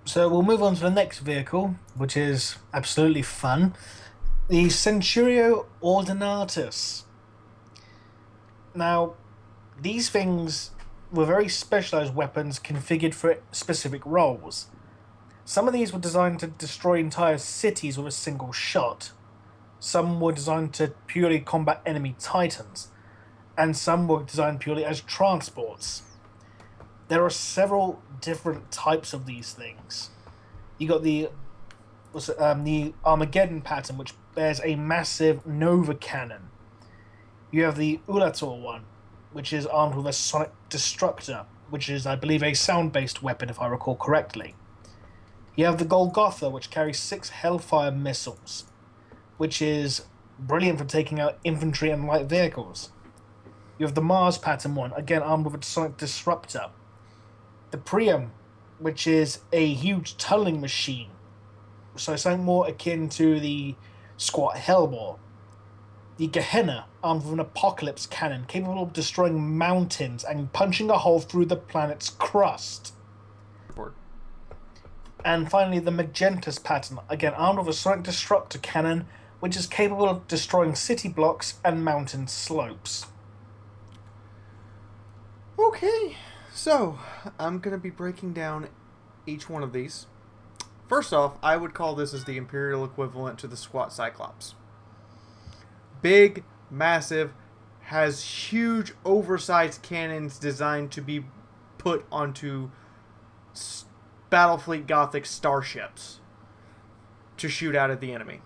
So we'll move on to the next vehicle, which is absolutely fun. The Centurio Ordinatus. Now, these things were very specialized weapons configured for specific roles. Some of these were designed to destroy entire cities with a single shot. Some were designed to purely combat enemy titans, and some were designed purely as transports. There are several different types of these things. You got the Armageddon pattern, which bears a massive Nova cannon. You have the Ulator one, which is armed with a sonic destructor, which is, I believe, a sound-based weapon, if I recall correctly. You have the Golgotha, which carries 6 Hellfire missiles, which is brilliant for taking out infantry and light vehicles. You have the Mars pattern one, again armed with a sonic disruptor. The Priam, which is a huge tunneling machine, so something more akin to the squat Hellbore. The Gehenna, armed with an apocalypse cannon, capable of destroying mountains and punching a hole through the planet's crust. And finally, the Magentus pattern, again armed with a sonic disruptor cannon, which is capable of destroying city blocks and mountain slopes. Okay, so I'm going to be breaking down each one of these. First off, I would call this as the Imperial equivalent to the Squat Cyclops. Big, massive, has huge, oversized cannons designed to be put onto Battlefleet Gothic starships to shoot out at the enemy.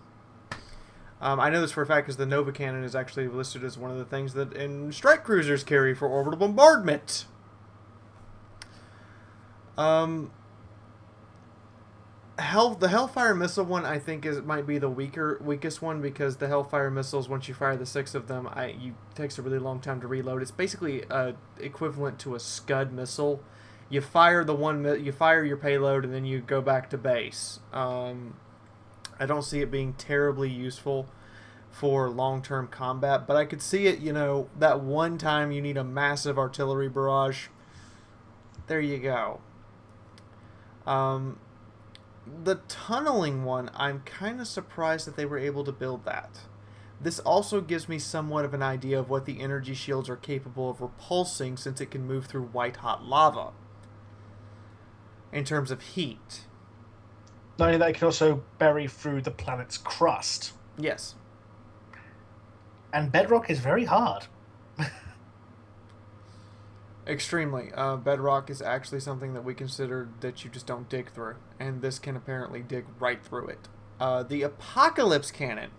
I know this for a fact because the Nova Cannon is actually listed as one of the things that in strike cruisers carry for orbital bombardment. The Hellfire missile one, I think, might be the weakest one because the Hellfire missiles, once you fire the 6 of them, it takes a really long time to reload. It's basically equivalent to a Scud missile. You fire you fire your payload, and then you go back to base. I don't see it being terribly useful for long-term combat, but I could see it, that one time you need a massive artillery barrage. There you go. The tunneling one, I'm kind of surprised that they were able to build that. This also gives me somewhat of an idea of what the energy shields are capable of repulsing, since it can move through white-hot lava in terms of heat. Not only that, it can also bury through the planet's crust. Yes. And bedrock is very hard. Extremely. Bedrock is actually something that we consider that you just don't dig through, and this can apparently dig right through it. The Apocalypse Cannon.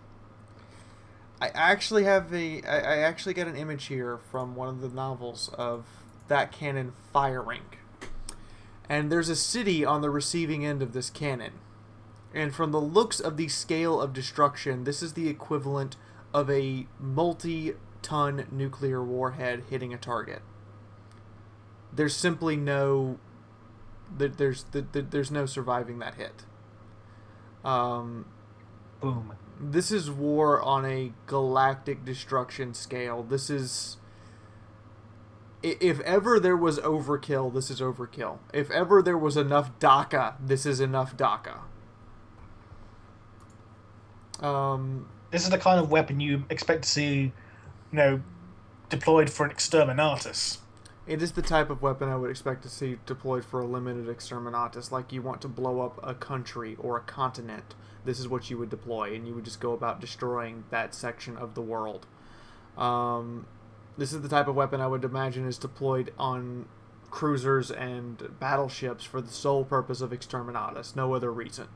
I actually got an image here from one of the novels of that cannon firing. And there's a city on the receiving end of this cannon. And from the looks of the scale of destruction, this is the equivalent of a multi-ton nuclear warhead hitting a target. There's simply no there's no surviving that hit. Boom. This is war on a galactic destruction scale. This is, if ever there was overkill, this is overkill. If ever there was enough DACA, this is enough DACA. This is the kind of weapon you expect to see, deployed for an exterminatus. It is the type of weapon I would expect to see deployed for a limited exterminatus. Like, you want to blow up a country or a continent, this is what you would deploy, and you would just go about destroying that section of the world. This is the type of weapon I would imagine is deployed on cruisers and battleships for the sole purpose of exterminatus, no other reason.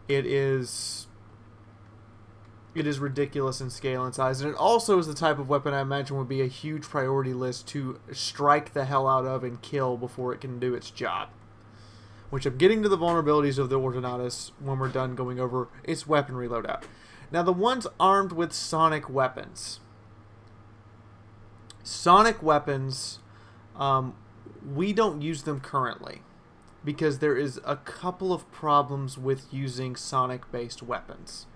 It is ridiculous in scale and size, and it also is the type of weapon I imagine would be a huge priority list to strike the hell out of and kill before it can do its job. Which I'm getting to the vulnerabilities of the Ordinatus when we're done going over its weaponry loadout. Now, the ones armed with sonic weapons. Sonic weapons, we don't use them currently, because there is a couple of problems with using sonic-based weapons.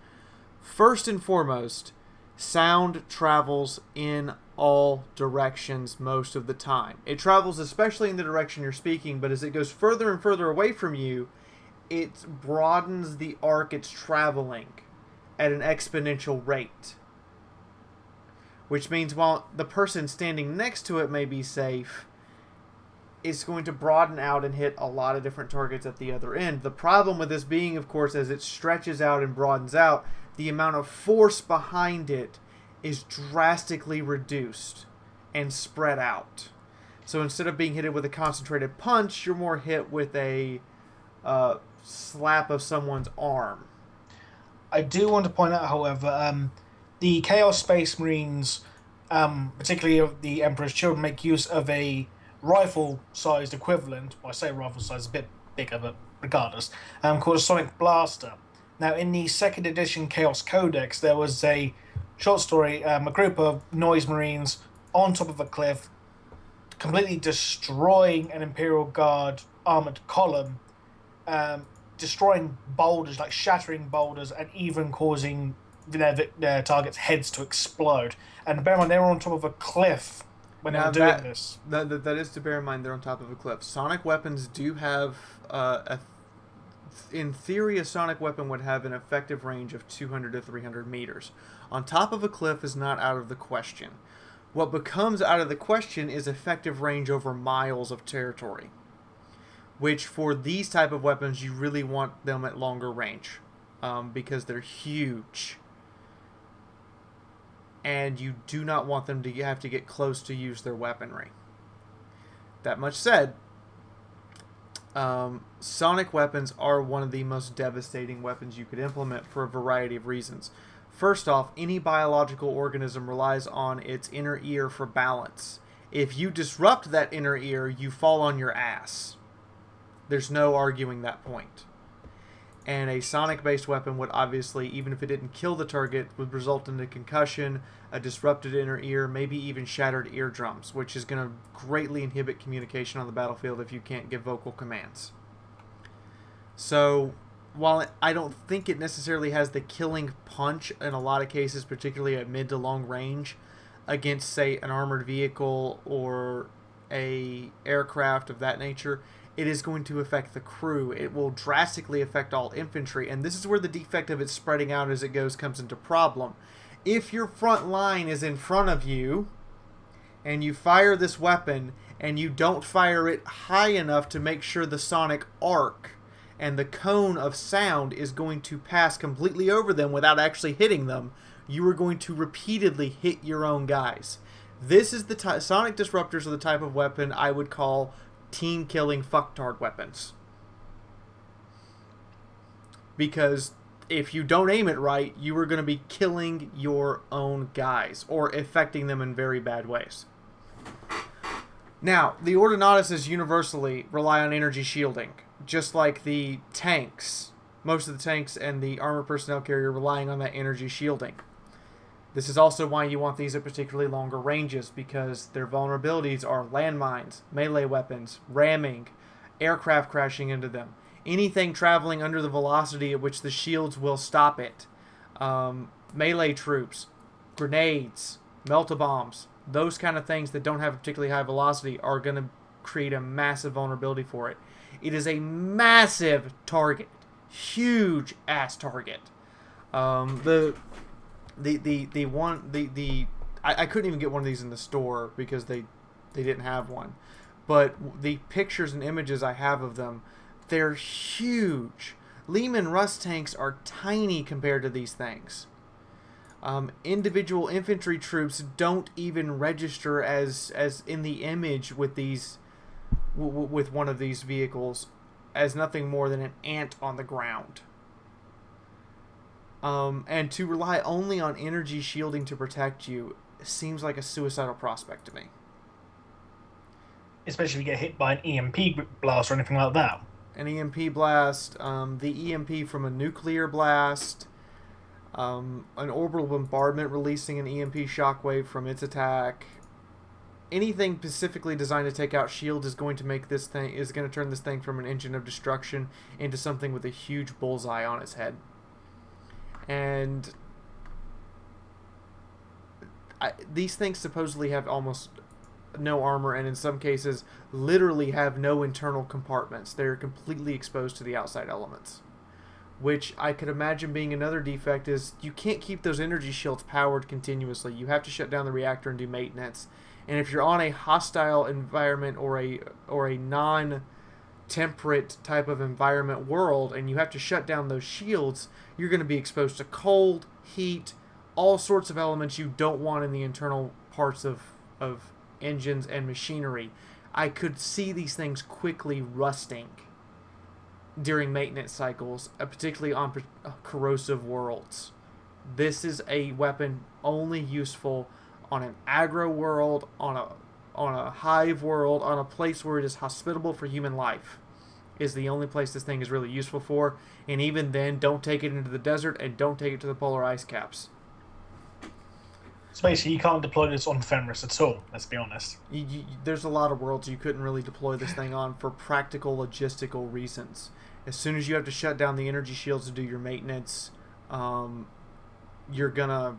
First and foremost, sound travels in all directions most of the time. It travels especially in the direction you're speaking, but as it goes further and further away from you, it broadens the arc it's traveling at an exponential rate. Which means while the person standing next to it may be safe, it's going to broaden out and hit a lot of different targets at the other end. The problem with this being, of course, as it stretches out and broadens out, the amount of force behind it is drastically reduced and spread out. So instead of being hit with a concentrated punch, you're more hit with a slap of someone's arm. I do want to point out, however, the Chaos Space Marines, particularly of the Emperor's Children, make use of a rifle-sized equivalent. Well, I say rifle-sized, a bit bigger, but regardless, called a Sonic Blaster. Now, in the second edition Chaos Codex, there was a short story, a group of Noise Marines on top of a cliff, completely destroying an Imperial Guard armored column, destroying boulders, like shattering boulders, and even causing their targets' heads to explode. And bear in mind, they were on top of a cliff when they were doing this. That is to bear in mind, they're on top of a cliff. Sonic weapons do have, in theory, a sonic weapon would have an effective range of 200 to 300 meters. On top of a cliff is not out of the question. What becomes out of the question is effective range over miles of territory, which for these type of weapons, you really want them at longer range, because they're huge. And you do not want them to have to get close to use their weaponry. That much said, sonic weapons are one of the most devastating weapons you could implement for a variety of reasons. First off, any biological organism relies on its inner ear for balance. If you disrupt that inner ear, you fall on your ass. There's no arguing that point. And a sonic-based weapon would obviously, even if it didn't kill the target, would result in a concussion, a disrupted inner ear, maybe even shattered eardrums, which is going to greatly inhibit communication on the battlefield if you can't give vocal commands. So, while I don't think it necessarily has the killing punch in a lot of cases, particularly at mid to long range, against, say, an armored vehicle or a aircraft of that nature, it is going to affect the crew. It will drastically affect all infantry, and this is where the defect of it spreading out as it goes comes into problem. If your front line is in front of you, and you fire this weapon, and you don't fire it high enough to make sure the sonic arc and the cone of sound is going to pass completely over them without actually hitting them, you are going to repeatedly hit your own guys. This is the sonic disruptors are the type of weapon I would call team-killing fucktard weapons. Because if you don't aim it right, you are going to be killing your own guys, or affecting them in very bad ways. Now, the Ordinatus universally rely on energy shielding, just like the tanks. Most of the tanks and the armored personnel carrier relying on that energy shielding. This is also why you want these at particularly longer ranges, because their vulnerabilities are landmines, melee weapons, ramming, aircraft crashing into them, anything traveling under the velocity at which the shields will stop it, melee troops, grenades, melta-bombs, those kind of things that don't have a particularly high velocity are going to create a massive vulnerability for it. It is a massive target, huge ass target. I couldn't even get one of these in the store because they didn't have one. But the pictures and images I have of them, they're huge. Lehman Russ tanks are tiny compared to these things. Individual infantry troops don't even register as in the image with these with one of these vehicles as nothing more than an ant on the ground. And to rely only on energy shielding to protect you seems like a suicidal prospect to me. Especially if you get hit by an EMP blast or anything like that. An EMP blast, the EMP from a nuclear blast, an orbital bombardment releasing an EMP shockwave from its attack. Anything specifically designed to take out shields is going to turn this thing from an engine of destruction into something with a huge bullseye on its head. And these things supposedly have almost no armor, and in some cases literally have no internal compartments. They're completely exposed to the outside elements. Which I could imagine being another defect is you can't keep those energy shields powered continuously. You have to shut down the reactor and do maintenance. And if you're on a hostile environment or a non-temperate type of environment world and you have to shut down those shields, you're going to be exposed to cold, heat, all sorts of elements you don't want in the internal parts of engines and machinery. I could see these things quickly rusting during maintenance cycles, particularly on corrosive worlds. This is a weapon only useful on an aggro world, on a hive world, on a place where it is hospitable for human life. Is the only place this thing is really useful for, and even then, don't take it into the desert and don't take it to the polar ice caps. So basically, you can't deploy this on Fenris at all, let's be honest. There's a lot of worlds you couldn't really deploy this thing on for practical, logistical reasons. As soon as you have to shut down the energy shields to do your maintenance, you're gonna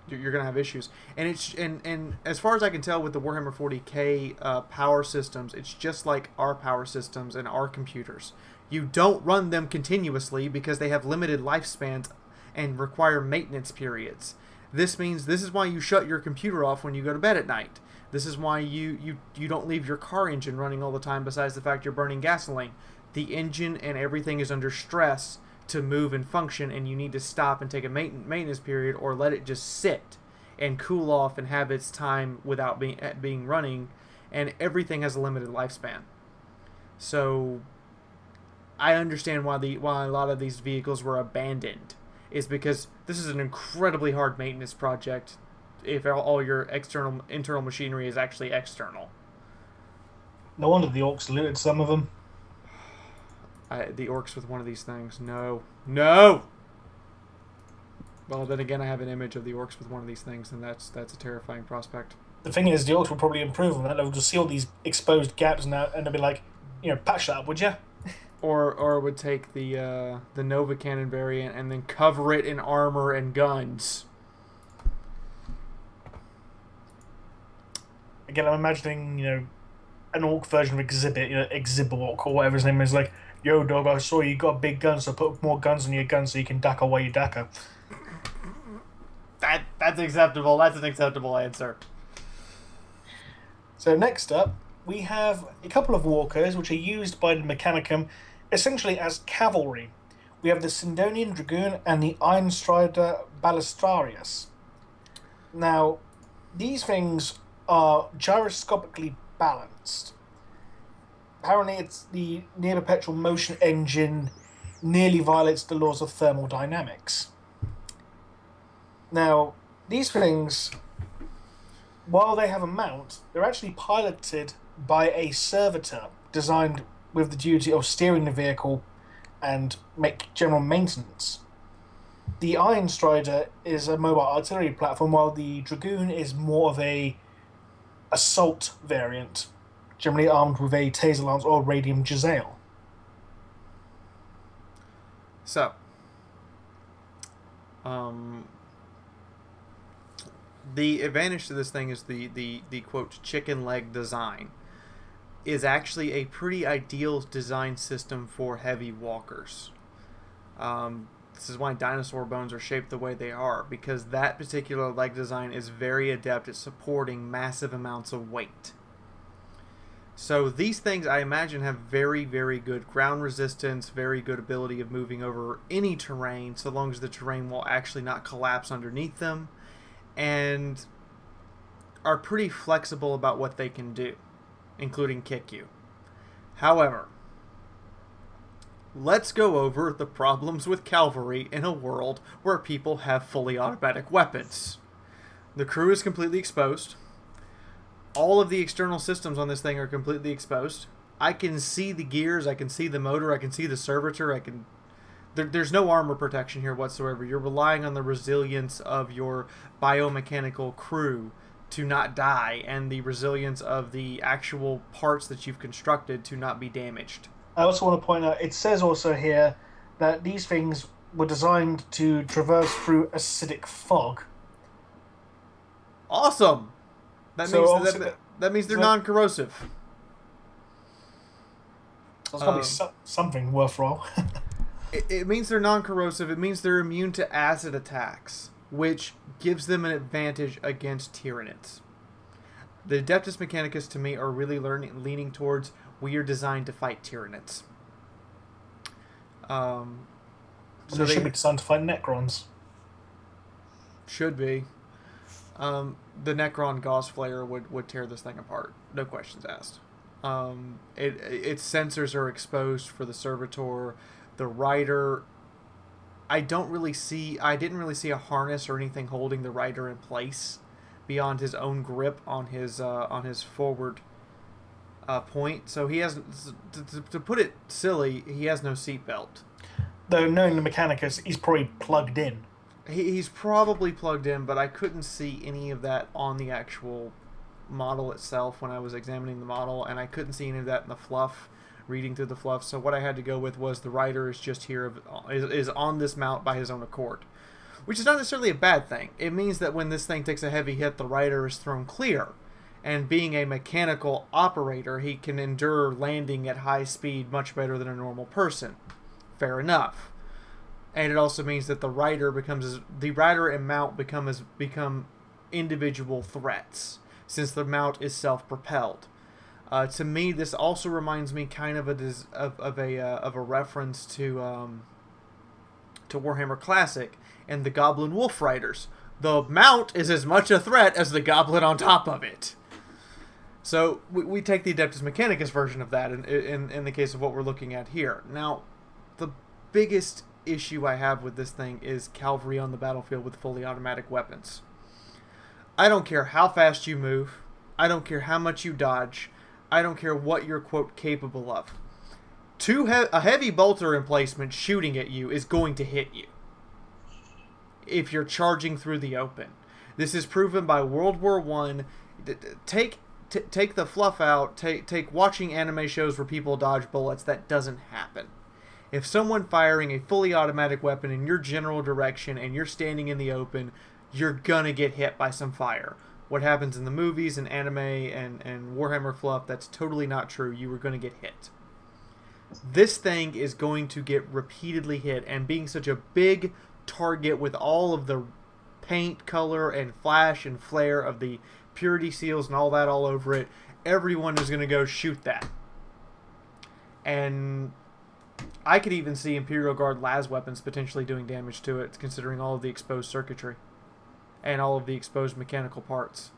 have issues. And as far as I can tell with the Warhammer 40K power systems, it's just like our power systems and our computers. You don't run them continuously because they have limited lifespans and require maintenance periods. This means this is why you shut your computer off when you go to bed at night. This is why you don't leave your car engine running all the time, besides the fact you're burning gasoline. The engine and everything is under stress to move and function, and you need to stop and take a maintenance period or let it just sit and cool off and have its time without being running, and everything has a limited lifespan. So I understand why a lot of these vehicles were abandoned, is because this is an incredibly hard maintenance project if all your internal machinery is actually external. No wonder the orcs looted some of them. The orcs with one of these things. No. Well, then again, I have an image of the orcs with one of these things, and that's a terrifying prospect. The thing is, the orcs will probably improve on that. They'll just see all these exposed gaps now, and they'll be like, patch that up, would you? Or would take the Nova Cannon variant and then cover it in armor and guns. Again, I'm imagining, an orc version of Exhibit, Exhibork or whatever his name is, like, yo, dog, I saw you got a big gun, so put more guns on your gun so you can dacker while you dacker. That's acceptable. That's an acceptable answer. So next up, we have a couple of walkers which are used by the Mechanicum essentially as cavalry. We have the Sindonian Dragoon and the Ironstrider Balistrarius. Now, these things are gyroscopically balanced. Apparently, it's the near perpetual motion engine nearly violates the laws of thermodynamics. Now, these things, while they have a mount, they're actually piloted by a servitor designed with the duty of steering the vehicle and make general maintenance. The Iron Strider is a mobile artillery platform, while the Dragoon is more of a assault variant, generally armed with a taser lance or radium Giselle. So, the advantage to this thing is the quote chicken leg design is actually a pretty ideal design system for heavy walkers. This is why dinosaur bones are shaped the way they are, because that particular leg design is very adept at supporting massive amounts of weight. So these things, I imagine, have very, very good ground resistance, very good ability of moving over any terrain, so long as the terrain will actually not collapse underneath them, and are pretty flexible about what they can do, including kick you. However, let's go over the problems with cavalry in a world where people have fully automatic weapons. The crew is completely exposed. All of the external systems on this thing are completely exposed. I can see the gears, I can see the motor, I can see the servitor, there's no armor protection here whatsoever. You're relying on the resilience of your biomechanical crew to not die, and the resilience of the actual parts that you've constructed to not be damaged. I also want to point out, it says also here that these things were designed to traverse through acidic fog. Awesome! That So means obviously that means they're so non-corrosive. that's probably something worthwhile. It means they're non-corrosive. It means they're immune to acid attacks, which gives them an advantage against Tyranids. The Adeptus Mechanicus, to me, are really leaning towards we are designed to fight Tyranids. So they should be designed to fight Necrons. Should be. The Necron Gauss Flare would tear this thing apart. No questions asked. Its sensors are exposed for the Servitor. The Rider, I didn't really see a harness or anything holding the Rider in place beyond his own grip on his forward point. So he has, to put it silly, he has no seatbelt. Though knowing the Mechanicus, he's probably plugged in. He's probably plugged in, but I couldn't see any of that on the actual model itself when I was examining the model, and I couldn't see any of that in the fluff, reading through the fluff. So what I had to go with was the Rider is just here, is on this mount by his own accord, which is not necessarily a bad thing. It means that when this thing takes a heavy hit, the Rider is thrown clear, and being a mechanical operator, he can endure landing at high speed much better than a normal person. Fair enough. And it also means that the Rider and mount become individual threats, since the mount is self-propelled. To me, this also reminds me kind of a reference to Warhammer Classic and the Goblin Wolf Riders. The mount is as much a threat as the Goblin on top of it. So we take the Adeptus Mechanicus version of that in the case of what we're looking at here. Now, the biggest issue I have with this thing is cavalry on the battlefield with fully automatic weapons. I don't care how fast you move. I don't care how much you dodge. I don't care what you're, quote, capable of. A heavy bolter emplacement shooting at you is going to hit you if you're charging through the open. This is proven by World War I. Take the fluff out. Take watching anime shows where people dodge bullets. That doesn't happen. If someone firing a fully automatic weapon in your general direction and you're standing in the open, you're gonna get hit by some fire. What happens in the movies and anime and Warhammer fluff, that's totally not true. You were gonna get hit. This thing is going to get repeatedly hit, and being such a big target with all of the paint, color, and flash and flare of the purity seals and all that all over it, everyone is gonna go shoot that. And I could even see Imperial Guard las weapons potentially doing damage to it, considering all of the exposed circuitry and all of the exposed mechanical parts.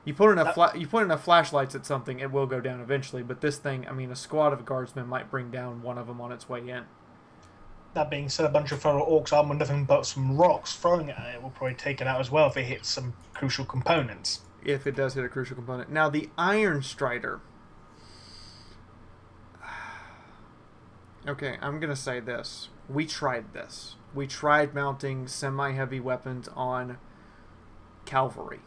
You put enough flashlights at something, it will go down eventually. But this thing, I mean, a squad of guardsmen might bring down one of them on its way in. That being said, a bunch of fellow orcs armed with nothing but some rocks throwing it at it will probably take it out as well if it hits some crucial components. If it does hit a crucial component. Now, the Iron Strider. Okay, I'm going to say this. We tried this. We tried mounting semi-heavy weapons on cavalry.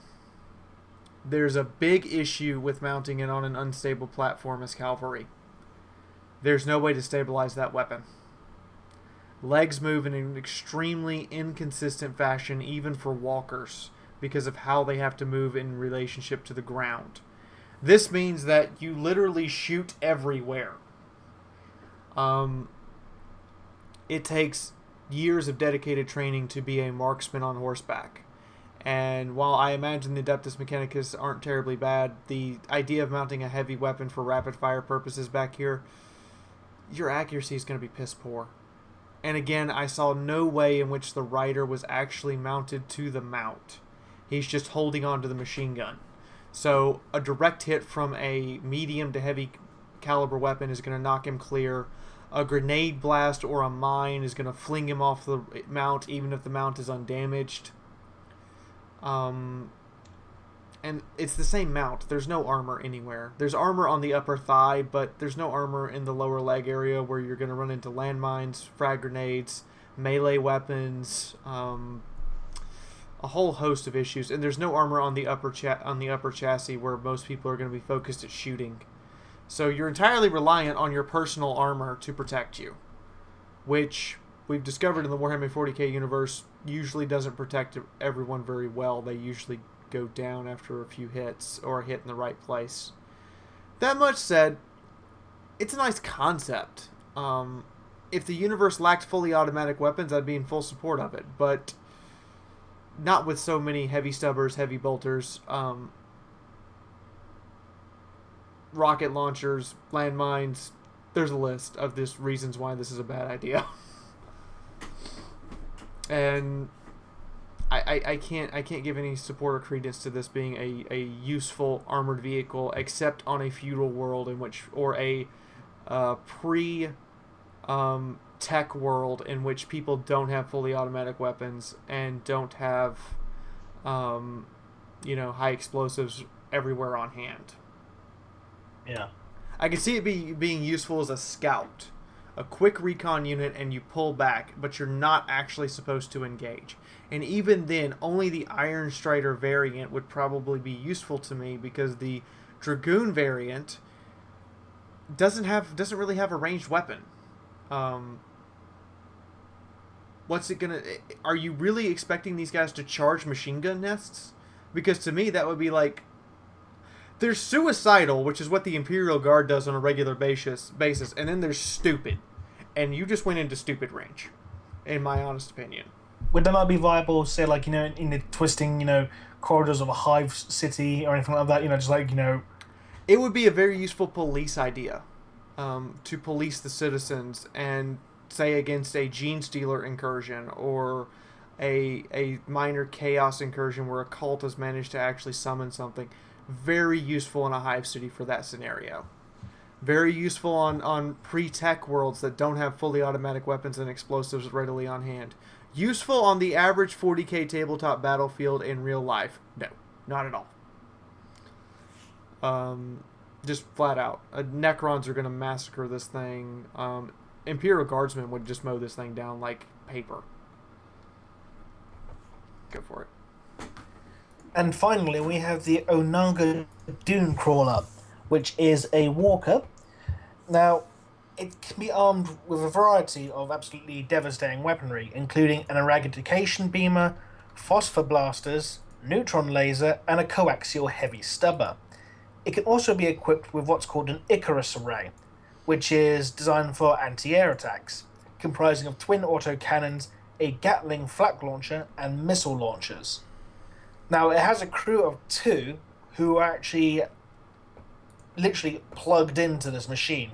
There's a big issue with mounting it on an unstable platform as cavalry. There's no way to stabilize that weapon. Legs move in an extremely inconsistent fashion, even for walkers, because of how they have to move in relationship to the ground. This means that you literally shoot everywhere. It takes years of dedicated training to be a marksman on horseback. And while I imagine the Adeptus Mechanicus aren't terribly bad, the idea of mounting a heavy weapon for rapid fire purposes back here, your accuracy is going to be piss poor. And again, I saw no way in which the Rider was actually mounted to the mount. He's just holding on to the machine gun. So a direct hit from a medium to heavy caliber weapon is going to knock him clear. A grenade blast or a mine is going to fling him off the mount, even if the mount is undamaged. And it's the same mount. There's no armor anywhere. There's armor on the upper thigh, but there's no armor in the lower leg area where you're going to run into landmines, frag grenades, melee weapons, a whole host of issues. And there's no armor on the upper chassis where most people are going to be focused at shooting. So you're entirely reliant on your personal armor to protect you, which we've discovered in the Warhammer 40K universe usually doesn't protect everyone very well. They usually go down after a few hits or a hit in the right place. That much said, it's a nice concept. If the universe lacked fully automatic weapons, I'd be in full support of it, but not with so many heavy stubbers, heavy bolters, rocket launchers, landmines. There's a list of this reasons why this is a bad idea. And I can't give any support or credence to this being a useful armored vehicle, except on a feudal world in which, or a pre tech world in which people don't have fully automatic weapons and don't have high explosives everywhere on hand. Yeah. I can see it being useful as a scout, a quick recon unit, and you pull back, but you're not actually supposed to engage. And even then, only the Iron Strider variant would probably be useful to me, because the Dragoon variant doesn't really have a ranged weapon. What's it gonna? Are you really expecting these guys to charge machine gun nests? Because to me, that would be like, there's suicidal, which is what the Imperial Guard does on a regular basis, and then there's stupid, and you just went into stupid range, in my honest opinion. Would that not be viable, say, like, in the twisting, corridors of a hive city or anything like that? Just like, It would be a very useful police idea, to police the citizens, and say against a gene stealer incursion or a minor chaos incursion where a cult has managed to actually summon something. Very useful in a hive city for that scenario. Very useful on pre-tech worlds that don't have fully automatic weapons and explosives readily on hand. Useful on the average 40k tabletop battlefield in real life. No, not at all. Just flat out. Necrons are going to massacre this thing. Imperial Guardsmen would just mow this thing down like paper. Go for it. And finally, we have the Onaga Dune Crawler, which is a walker. Now, it can be armed with a variety of absolutely devastating weaponry, including an eradication beamer, phosphor blasters, neutron laser, and a coaxial heavy stubber. It can also be equipped with what's called an Icarus array, which is designed for anti-air attacks, comprising of twin autocannons, a Gatling flak launcher, and missile launchers. Now, it has a crew of 2 who are actually literally plugged into this machine.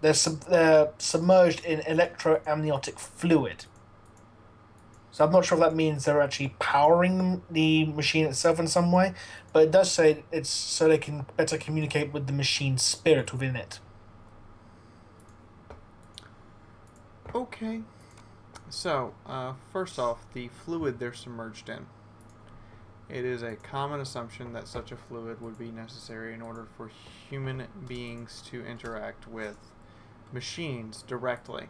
They're submerged in electroamniotic fluid. So I'm not sure if that means they're actually powering the machine itself in some way, but it does say it's so they can better communicate with the machine spirit within it. Okay. So, first off, the fluid they're submerged in. It is a common assumption that such a fluid would be necessary in order for human beings to interact with machines directly.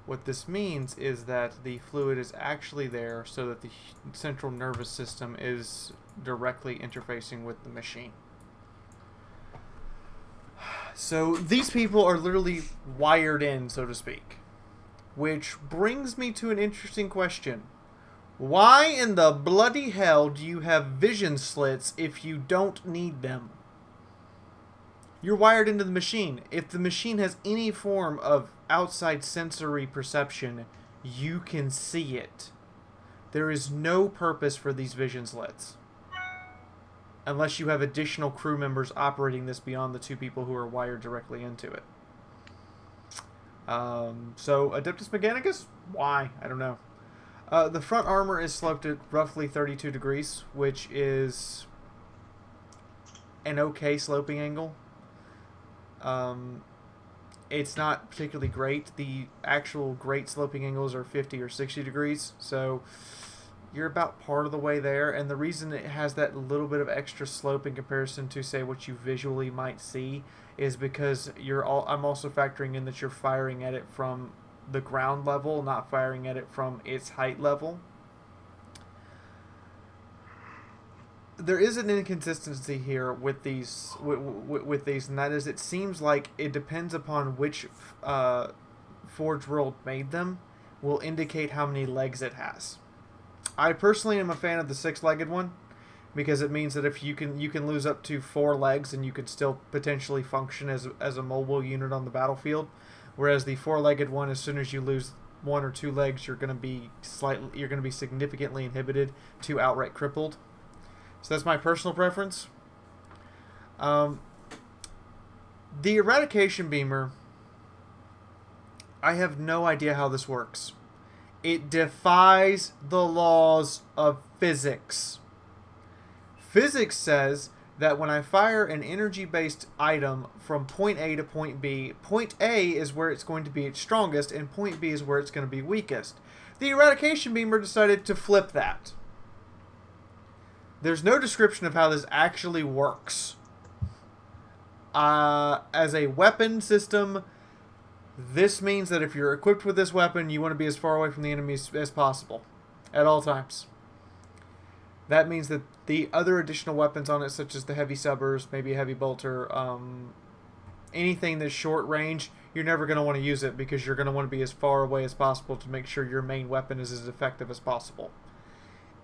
What this means is that the fluid is actually there so that the central nervous system is directly interfacing with the machine. So, these people are literally wired in, so to speak. Which brings me to an interesting question. Why in the bloody hell do you have vision slits if you don't need them? You're wired into the machine. If the machine has any form of outside sensory perception, you can see it. There is no purpose for these vision slits. Unless you have additional crew members operating this beyond the 2 people who are wired directly into it. So, Adeptus Mechanicus? Why? I don't know. The front armor is sloped at roughly 32 degrees, which is an okay sloping angle. It's not particularly great. The actual great sloping angles are 50 or 60 degrees, so you're about part of the way there. And the reason it has that little bit of extra slope in comparison to, say, what you visually might see is because I'm also factoring in that you're firing at it from the ground level, not firing at it from its height level. There is an inconsistency here with these, and that is, it seems like it depends upon which Forge World made them, will indicate how many legs it has. I personally am a fan of the 6-legged one because it means that if you can lose up to 4 legs and you could still potentially function as a mobile unit on the battlefield, whereas the 4-legged one, as soon as you lose 1 or 2 legs, you're going to be significantly inhibited to outright crippled. So that's my personal preference. The eradication beamer, I have no idea how this works. It defies the laws of physics. Physics says that when I fire an energy-based item from point A to point B, point A is where it's going to be its strongest, and point B is where it's going to be weakest. The eradication beamer decided to flip that. There's no description of how this actually works. As a weapon system, this means that if you're equipped with this weapon, you want to be as far away from the enemy as possible at all times. That means that the other additional weapons on it, such as the heavy subbers, maybe a heavy bolter, anything that's short range, you're never going to want to use it because you're going to want to be as far away as possible to make sure your main weapon is as effective as possible.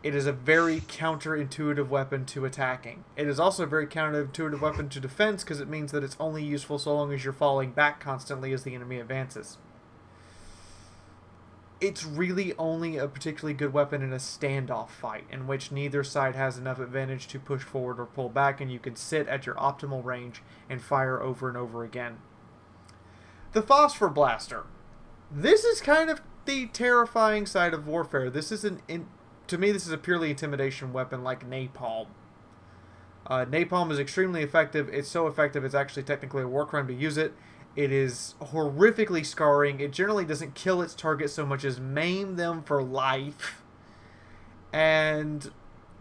It is a very counterintuitive weapon to attacking. It is also a very counterintuitive weapon to defense because it means that it's only useful so long as you're falling back constantly as the enemy advances. It's really only a particularly good weapon in a standoff fight in which neither side has enough advantage to push forward or pull back, and you can sit at your optimal range and fire over and over again. The Phosphor Blaster. This is kind of the terrifying side of warfare. This is to me, this is a purely intimidation weapon like napalm. Napalm is extremely effective. It's so effective it's actually technically a war crime to use it. It is horrifically scarring. It generally doesn't kill its target so much as maim them for life. And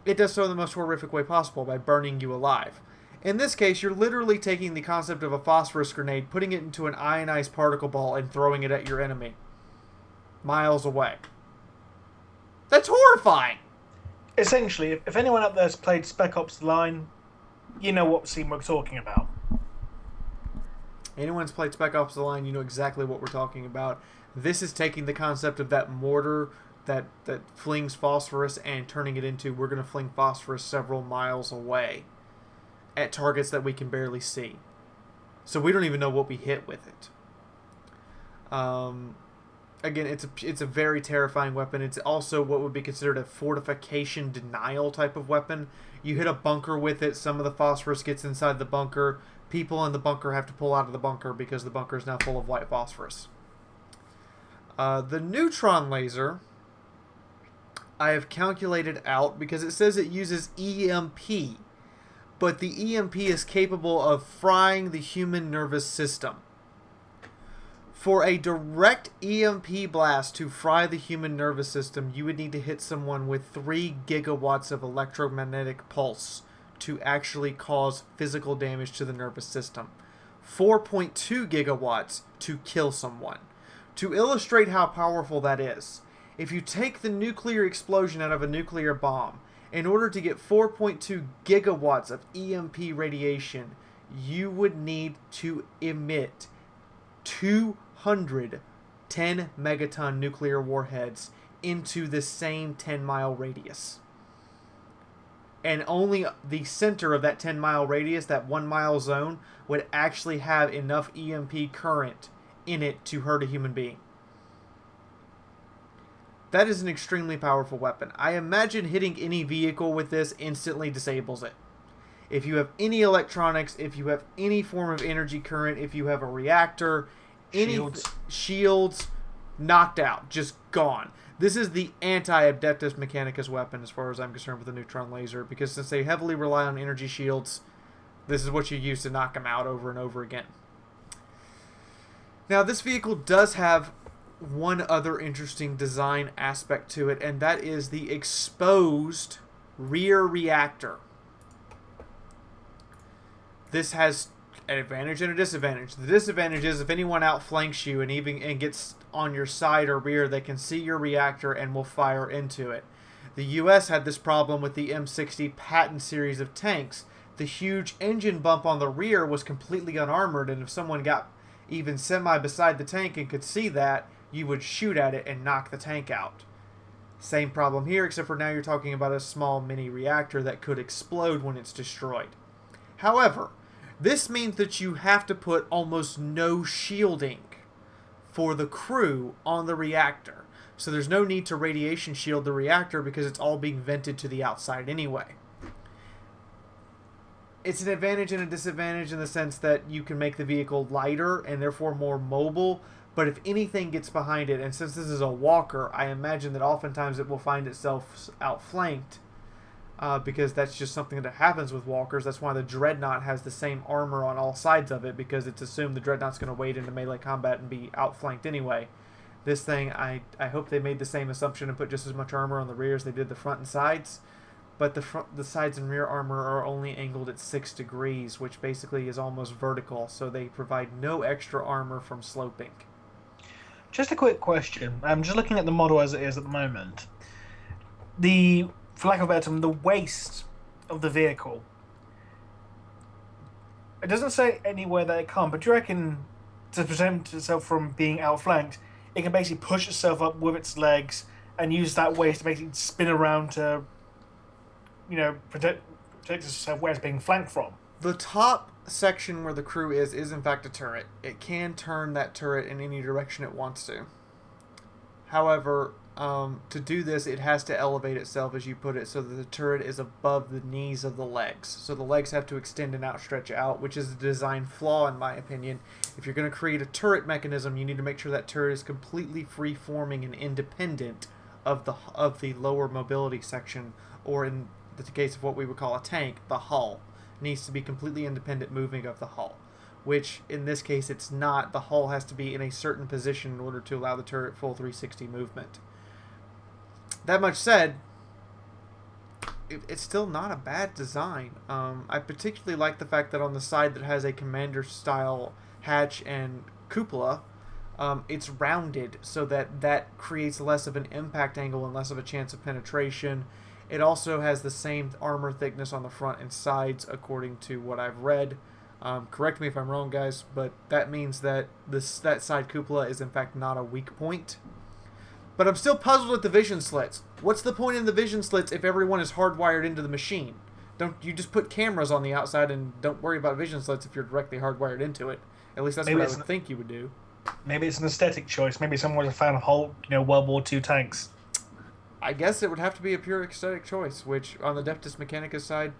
it does so in the most horrific way possible by burning you alive. In this case, you're literally taking the concept of a phosphorus grenade, putting it into an ionized particle ball, and throwing it at your enemy miles away. That's horrifying! Essentially, if anyone up there's played Spec Ops The Line, you know what scene we're talking about. Anyone's played Spec Ops The Line, you know exactly what we're talking about. This is taking the concept of that mortar that flings phosphorus and turning it into, we're going to fling phosphorus several miles away at targets that we can barely see. So we don't even know what we hit with it. Again, it's a very terrifying weapon. It's also what would be considered a fortification denial type of weapon. You hit a bunker with it, some of the phosphorus gets inside the bunker. People in the bunker have to pull out of the bunker because the bunker is now full of white phosphorus. The neutron laser, I have calculated out because it says it uses EMP. But the EMP is capable of frying the human nervous system. For a direct EMP blast to fry the human nervous system, you would need to hit someone with 3 gigawatts of electromagnetic pulse to actually cause physical damage to the nervous system. 4.2 gigawatts to kill someone. To illustrate how powerful that is, if you take the nuclear explosion out of a nuclear bomb, in order to get 4.2 gigawatts of EMP radiation, you would need to emit 210 megaton nuclear warheads into the same 10-mile radius. And only the center of that 10-mile radius, that 1-mile zone, would actually have enough EMP current in it to hurt a human being. That is an extremely powerful weapon. I imagine hitting any vehicle with this instantly disables it. If you have any electronics, if you have any form of energy current, if you have a reactor, any shields, knocked out, just gone. This is the anti-Adeptus Mechanicus weapon as far as I'm concerned with the neutron laser, because since they heavily rely on energy shields, this is what you use to knock them out over and over again. Now, this vehicle does have one other interesting design aspect to it, and that is the exposed rear reactor. This has an advantage and a disadvantage. The disadvantage is if anyone outflanks you and gets on your side or rear, they can see your reactor and will fire into it. The US had this problem with the M60 Patton series of tanks. The huge engine bump on the rear was completely unarmored, and if someone got even semi beside the tank and could see that, you would shoot at it and knock the tank out. Same problem here, except for now you're talking about a small mini reactor that could explode when it's destroyed. However, this means that you have to put almost no shielding for the crew on the reactor. So there's no need to radiation shield the reactor because it's all being vented to the outside anyway. It's an advantage and a disadvantage in the sense that you can make the vehicle lighter and therefore more mobile, but if anything gets behind it, and since this is a walker, I imagine that oftentimes it will find itself outflanked, because that's just something that happens with walkers. That's why the Dreadnought has the same armor on all sides of it, because it's assumed the Dreadnought's going to wade into melee combat and be outflanked anyway. This thing, I hope they made the same assumption and put just as much armor on the rear as they did the front and sides. But the sides and rear armor are only angled at 6 degrees, which basically is almost vertical, so they provide no extra armor from sloping. Just a quick question. I'm just looking at the model as it is at the moment. For lack of a better term, the waist of the vehicle. It doesn't say anywhere that it can't, but do you reckon to prevent itself from being outflanked, it can basically push itself up with its legs and use that waist to basically spin around to, protect itself where it's being flanked from? The top section where the crew is in fact a turret. It can turn that turret in any direction it wants to. However, to do this, it has to elevate itself, as you put it, so that the turret is above the knees of the legs. So the legs have to extend and outstretch out, which is a design flaw in my opinion. If you're going to create a turret mechanism, you need to make sure that turret is completely free-forming and independent of the lower mobility section, or in the case of what we would call a tank, the hull. Needs to be completely independent moving of the hull, which in this case it's not. The hull has to be in a certain position in order to allow the turret full 360 movement. That much said, it's still not a bad design. I particularly like the fact that on the side that has a commander style hatch and cupola, it's rounded so that creates less of an impact angle and less of a chance of penetration. It also has the same armor thickness on the front and sides, according to what I've read. Correct me if I'm wrong, guys, but that means that that side cupola is in fact not a weak point. But I'm still puzzled at the vision slits. What's the point in the vision slits if everyone is hardwired into the machine? Don't you just put cameras on the outside and don't worry about vision slits if you're directly hardwired into it? At least that's what I would think you would do. Maybe it's an aesthetic choice. Maybe someone was a fan of whole, World War II tanks. I guess it would have to be a pure aesthetic choice, which on the Adeptus Mechanicus side,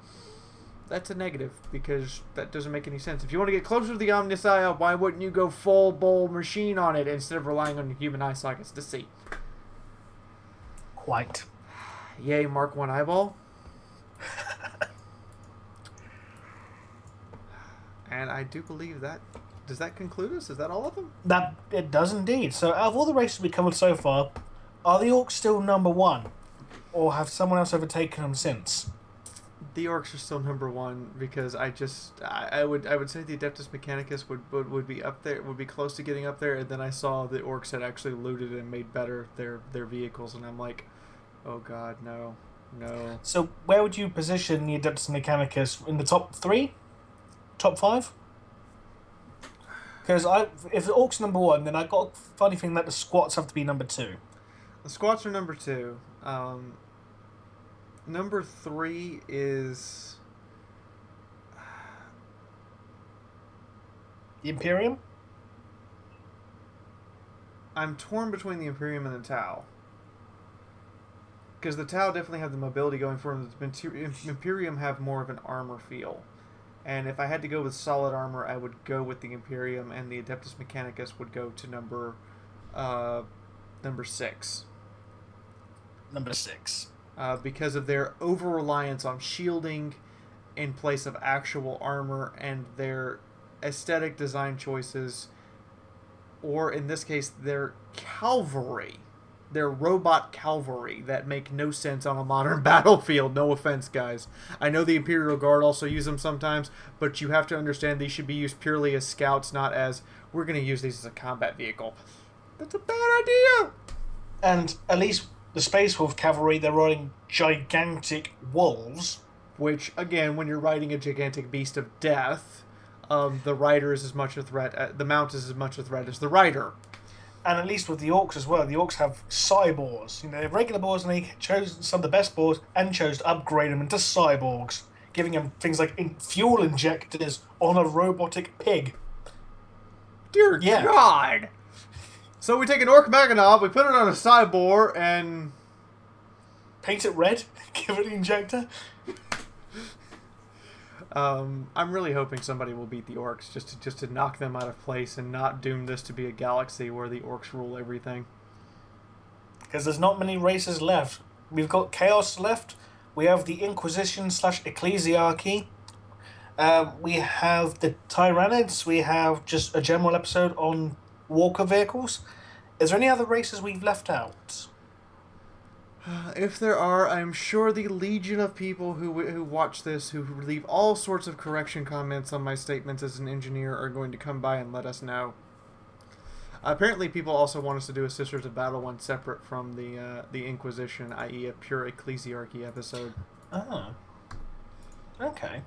that's a negative, because that doesn't make any sense. If you want to get closer to the Omnissiah, why wouldn't you go full bowl machine on it instead of relying on human eye sockets to see? Quite. Yay, Mark 1 eyeball. And I do believe that. Does that conclude us? Is that all of them? That it does indeed. So out of all the races we covered so far, are the orcs still number one? Or have someone else overtaken them since? The orcs are still number one, because I would say the Adeptus Mechanicus would be up there, would be close to getting up there, and then I saw the orcs had actually looted and made better their vehicles, and I'm like, oh god, no. So where would you position the Adeptus Mechanicus? In the top 3? Top 5? Because if the orcs are number 1, then I got a funny thing that the squats have to be number 2. The squats are number 2. Number 3 is the Imperium? I'm torn between the Imperium and the Tau. Because the Tau definitely have the mobility going for them. The Imperium have more of an armor feel. And if I had to go with solid armor, I would go with the Imperium, and the Adeptus Mechanicus would go to number 6. Number 6. Because of their over-reliance on shielding in place of actual armor, and their aesthetic design choices, or in this case, their cavalry. Their robot cavalry that make no sense on a modern battlefield. No offense, guys. I know the Imperial Guard also use them sometimes, but you have to understand these should be used purely as scouts, not as, we're going to use these as a combat vehicle. That's a bad idea! And at least the Space Wolf cavalry, they're riding gigantic wolves. Which, again, when you're riding a gigantic beast of death, the rider is as much a threat, the mount is as much a threat as the rider. And at least with the orcs as well, the orcs have cyborgs. You know, they have regular boars, and they chose some of the best boars and chose to upgrade them into cyborgs, giving them things like fuel injectors on a robotic pig. Dear God! So we take an orc Maganov, we put it on a cyborg, and... paint it red? Give it an injector? I'm really hoping somebody will beat the orcs just to knock them out of place and not doom this to be a galaxy where the orcs rule everything. Because there's not many races left. We've got Chaos left. We have the Inquisition / Ecclesiarchy. We have the Tyrannids. We have just a general episode on walker vehicles. Is there any other races we've left out? If there are, I'm sure the legion of people who watch this, who leave all sorts of correction comments on my statements as an engineer, are going to come by and let us know. Apparently, people also want us to do a Sisters of Battle one separate from the Inquisition, i.e. a pure Ecclesiarchy episode. Oh. Okay.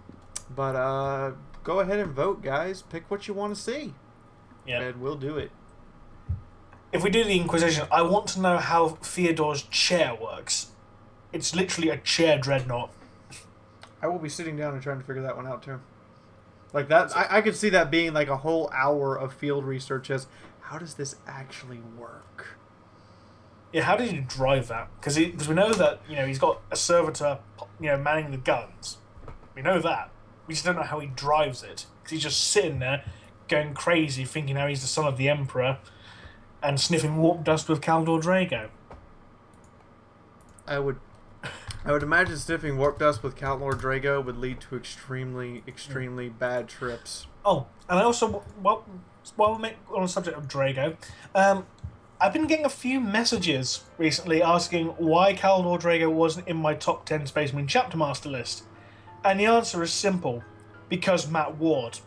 But go ahead and vote, guys. Pick what you want to see. Yeah. And we'll do it. If we do the Inquisition, I want to know how Theodore's chair works. It's literally a chair dreadnought. I will be sitting down and trying to figure that one out, too. Like, that, I could see that being like a whole hour of field research as, how does this actually work? Yeah, how did he drive that? Because we know that, you know, he's got a servitor, you know, manning the guns. We know that. We just don't know how he drives it. Because he's just sitting there, going crazy, thinking how he's the son of the Emperor, and sniffing warp dust with Caldor Drago. I would imagine sniffing warp dust with Caldor Drago would lead to extremely, extremely bad trips. Oh, and I also, while we're on the subject of Drago, I've been getting a few messages recently asking why Caldor Drago wasn't in my top 10 Space Marine Chapter Master list. And the answer is simple. Because Matt Ward.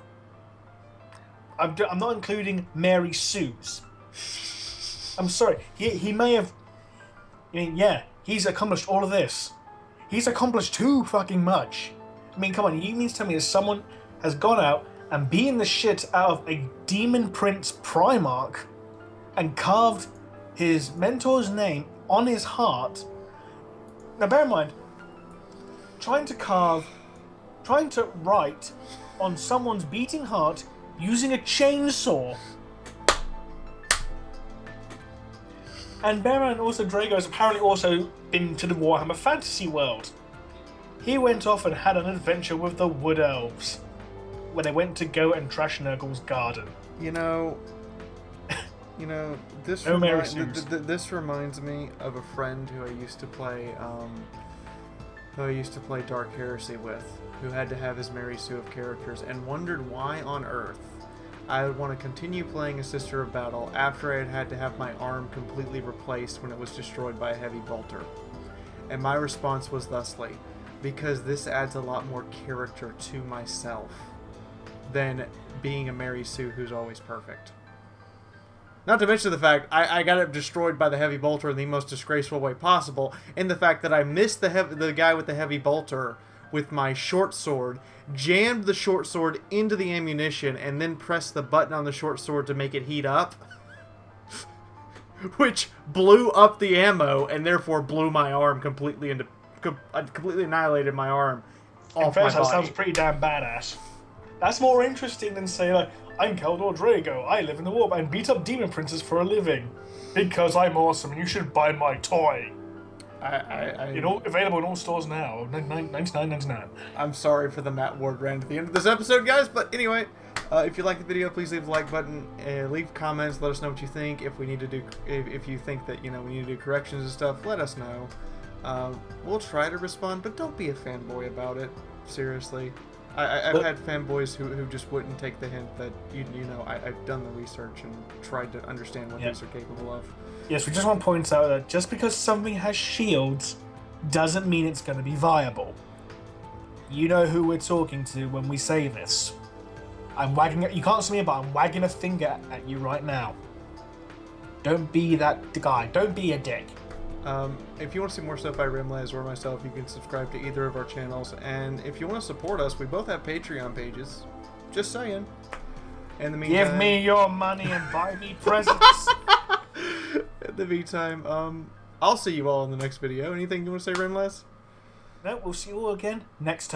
I'm not including Mary Sue's. I'm sorry. He may have... I mean, yeah, he's accomplished all of this. He's accomplished too fucking much. I mean, come on, you mean to tell me that someone has gone out and beaten the shit out of a Demon Prince Primarch and carved his mentor's name on his heart? Now, bear in mind, trying to write on someone's beating heart using a chainsaw. And bear in mind also, Drago has apparently also been to the Warhammer fantasy world. He went off and had an adventure with the Wood Elves, where they went to go and trash Nurgle's garden. You know, this this reminds me of a friend who I used to play Dark Heresy with, who had to have his Mary Sue of characters, and wondered why on earth I would want to continue playing a Sister of Battle after I had had to have my arm completely replaced when it was destroyed by a heavy bolter. And my response was thusly, because this adds a lot more character to myself than being a Mary Sue who's always perfect. Not to mention the fact I got it destroyed by the heavy bolter in the most disgraceful way possible, and the fact that I missed the guy with the heavy bolter with my short sword, jammed the short sword into the ammunition, and then pressed the button on the short sword to make it heat up, which blew up the ammo and therefore blew my arm completely completely annihilated my arm off my body. That sounds pretty damn badass. That's more interesting than say, like, I'm Caldor Drago, I live in the warp and beat up demon princes for a living. Because I'm awesome and you should buy my toy. Available in all stores now, $99.99. I'm sorry for the Matt Ward rant at the end of this episode, guys, but anyway, if you like the video, please leave the like button, leave comments, let us know what you think. If we need to do, if you think that we need to do corrections and stuff, let us know. We'll try to respond, but don't be a fanboy about it. Seriously, I've had fanboys who just wouldn't take the hint that I've done the research and tried to understand what these are capable of. Yes, we just want to point out that just because something has shields doesn't mean it's going to be viable. You know who we're talking to when we say this. You can't see me, but I'm wagging a finger at you right now. Don't be that guy. Don't be a dick. If you want to see more stuff by Rimlaz or myself, you can subscribe to either of our channels. And if you want to support us, we both have Patreon pages. Just saying. In the meantime, give me your money and buy me presents. the meantime, I'll see you all in the next video. Anything you want to say, Renless? No, we'll see you all again next time.